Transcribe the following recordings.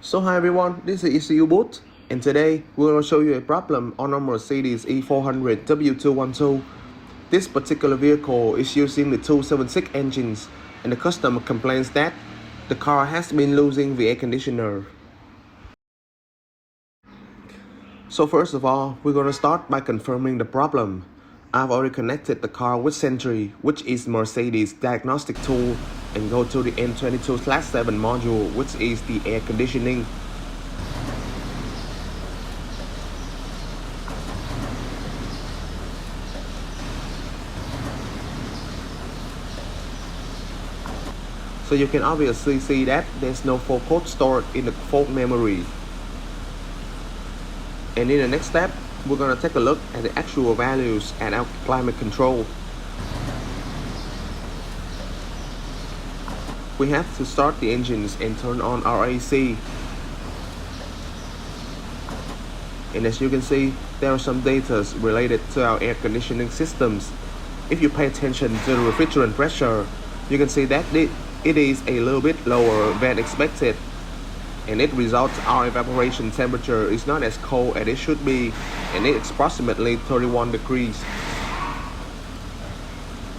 So hi everyone, this is ECU Boot, and today we're going to show you a problem on a Mercedes E400 W212. This particular vehicle is using the 276 engines, and the customer complains that the car has been losing the air conditioner. So first of all, we're going to start by confirming the problem. I've already connected the car with Sentry, which is Mercedes diagnostic tool, and go to the M22/7 module, which is the air conditioning. So you can obviously see that there's no fault code stored in the fault memory. And in the next step, we're going to take a look at the actual values at our climate control. We have to start the engines and turn on our AC. And as you can see, there are some data related to our air conditioning systems. If you pay attention to the refrigerant pressure, you can see that it is a little bit lower than expected. And it results our evaporation temperature is not as cold as it should be, and it's approximately 31 degrees.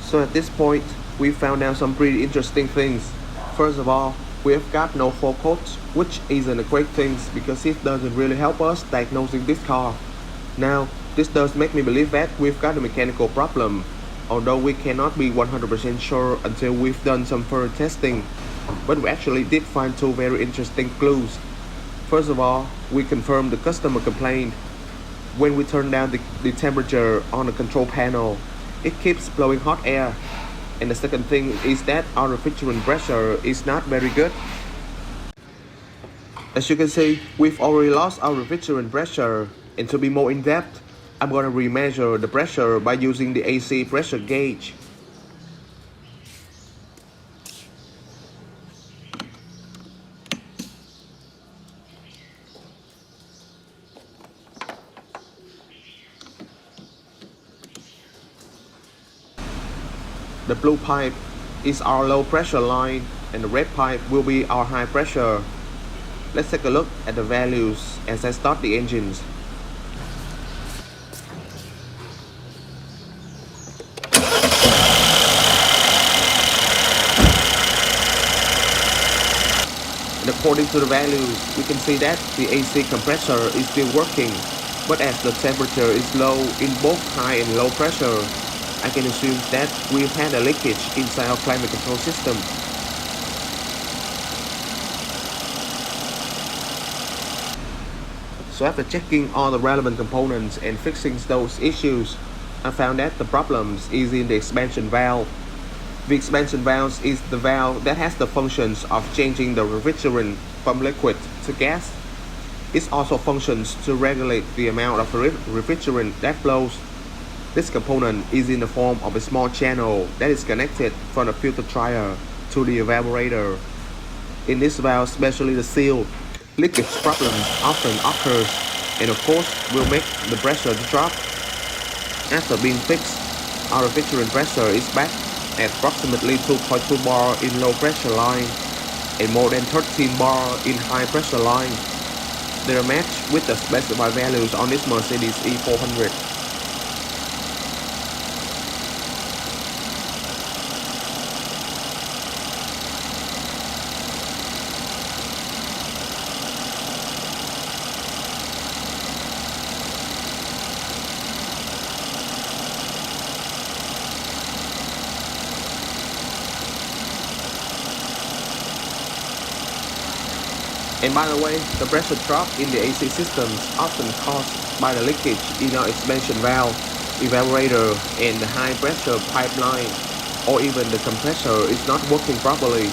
So at this point, we found out some pretty interesting things. First of all, we have got no fault codes, which isn't a great thing because it doesn't really help us diagnosing this car. Now, this does make me believe that we've got a mechanical problem, although we cannot be 100% sure until we've done some further testing. But we actually did find two very interesting clues. First of all, we confirmed the customer complaint. When we turn down the temperature on the control panel, it keeps blowing hot air. And the second thing is that our refrigerant pressure is not very good. As you can see, we've already lost our refrigerant pressure, and to be more in-depth, I'm going to remeasure the pressure by using the AC pressure gauge. The blue pipe is our low pressure line, and the red pipe will be our high pressure. Let's take a look at the values as I start the engines. And according to the values, we can see that the AC compressor is still working, but as the temperature is low in both high and low pressure, I can assume that we've had a leakage inside our climate control system. So after checking all the relevant components and fixing those issues, I found that the problem is in the expansion valve. The expansion valve is the valve that has the functions of changing the refrigerant from liquid to gas. It also functions to regulate the amount of refrigerant that flows. This component is in the form of a small channel that is connected from the filter dryer to the evaporator. In this valve, especially the seal, leakage problems often occurs, and of course will make the pressure drop. After being fixed, our refrigerant pressure is back at approximately 2.2 bar in low pressure line and more than 13 bar in high pressure line. They are matched with the specified values on this Mercedes E400. And by the way, the pressure drop in the AC systems often caused by the leakage in our expansion valve, evaporator, and the high pressure pipeline, or even the compressor is not working properly.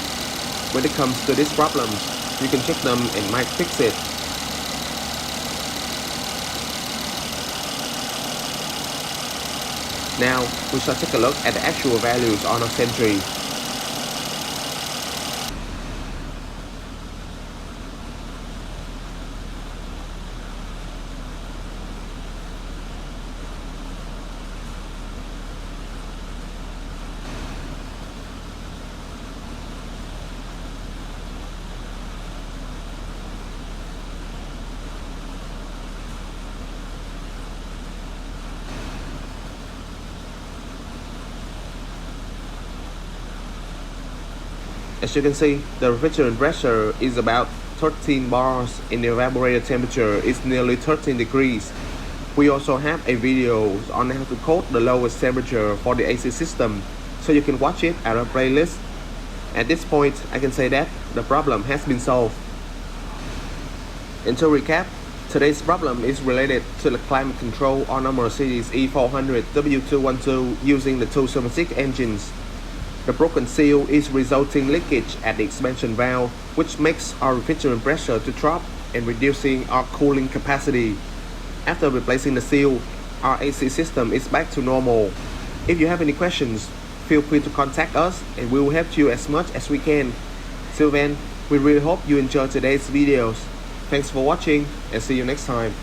When it comes to these problems, you can check them and might fix it. Now, we shall take a look at the actual values on our Sentry. As you can see, the refrigerant pressure is about 13 bars and the evaporator temperature is nearly 13 degrees. We also have a video on how to code the lowest temperature for the AC system, so you can watch it at our playlist. At this point, I can say that the problem has been solved. And to recap, today's problem is related to the climate control on a Mercedes E400 W212 using the 276 engines. The broken seal is resulting leakage at the expansion valve, which makes our refrigerant pressure to drop and reducing our cooling capacity. After replacing the seal, our AC system is back to normal. If you have any questions, feel free to contact us and we will help you as much as we can. Till then, we really hope you enjoyed today's videos. Thanks for watching and see you next time.